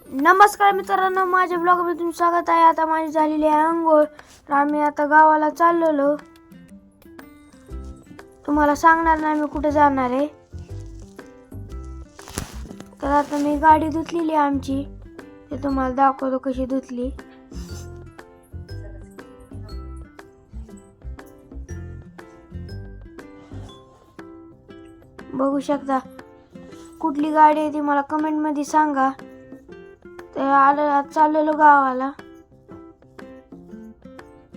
नमस्कार मित्रांनो, माझ्या ब्लॉगमध्ये तुमचं स्वागत आहे. आता माझी झालेली आहे अंघोळ, तर आम्ही आता गावाला चाललेलो. तुम्हाला सांगणार नाही मी कुठे जाणार आहे. तर आता मी गाडी धुतलेली आमची, ते तुम्हाला दाखवतो कशी धुतली. बघू शकता. कुठली गाडी आहे ती मला कमेंट मध्ये सांगा. तर चाललेलो गावाला.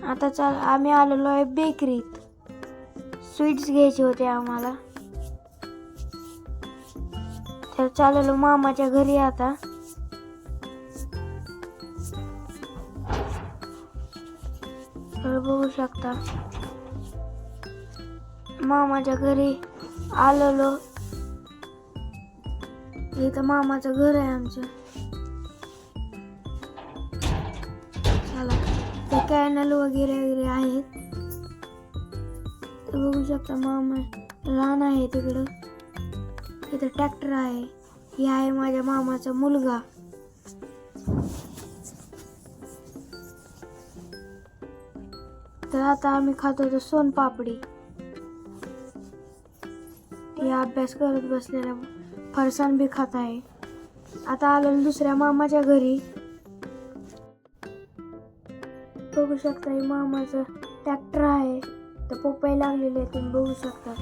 आता आम्ही आलेलो आहे बेकरीत. स्वीट्स घ्यायचे होते आम्हाला, तर चाललेलो मामाच्या घरी. आता तर बघू शकता मामाच्या घरी आलेलो. इथं मामाचं घर आहे आमचं. चला, ते कॅनल वगैरे वगैरे आहेत. ते बघू शकता मामा रान आहे तिकडं. इथं ट्रॅक्टर आहे. ही आहे माझ्या मामाचा मुलगा. तर आता आम्ही खात होतो सोनपापडी. ती अभ्यास करत बसलेला फरसाण बी खात आहे. आता आलेलो दुसऱ्या मामाच्या घरी. बघू शकता हे मामाचं ट्रॅक्टर आहे. तर पपई लागलेले आहे, तुम्ही बघू शकता.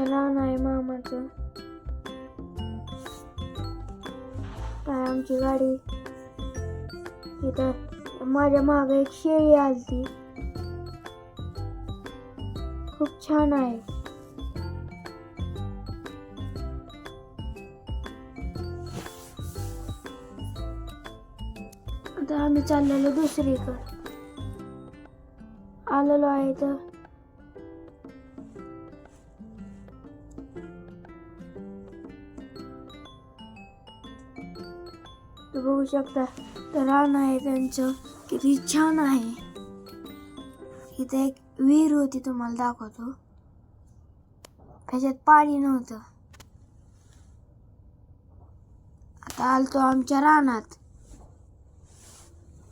रान आहे मामाचं. काय आमची गाडी. इथं माझ्या मागे एक शेळी आलती, खूप छान आहे. आता आम्ही चाललेलो दुसरीकडे. आलेलो आहे तर बघू शकता. तर रान आहे त्यांचं, किती छान आहे. इथे एक विहीर होती, तुम्हाला दाखवतो. त्याच्यात पाणी नव्हतं. आता आलतो आमच्या रानात.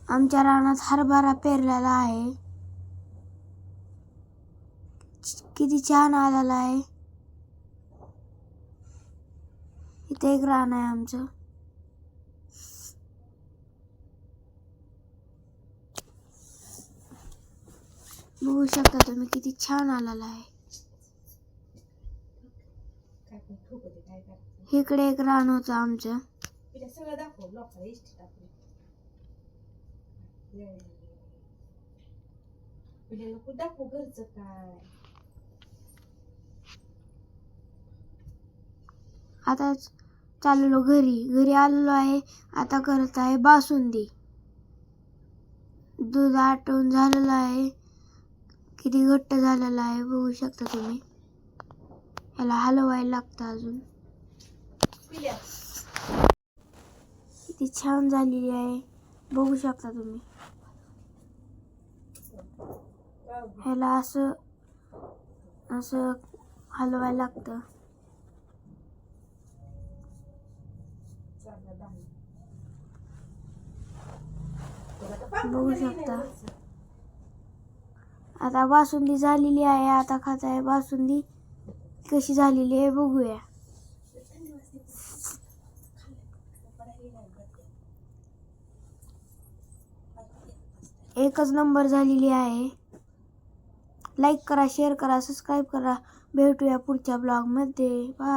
आमच्या रानात हरभरा पेरलेला आहे. किती छान आलेला आहे. इथे एक रान आहे आमचं. बघू शकता तुम्ही किती छान आलेला आहे. इकडे एक रान होतं आमचं. आता चाललो घरी आलेलो आहे. आता करत आहे बासुंदी. दूध आटून झालेलं आहे. किती घट्ट झालेलं आहे बघू शकता तुम्ही. याला हलवायला लागतं अजून. किती छान झालेली आहे बघू शकता तुम्ही. ह्याला असं असं हलवायला लागतं. बघू शकता. आता बासुंदी झालेली आहे. आता खात आहे बासुंदी. कशी झालेली आहे बघूया. एकच नंबर झालेली आहे. लाईक करा, शेअर करा, सबस्क्राईब करा. भेटूया पुढच्या ब्लॉग मध्ये. बाय.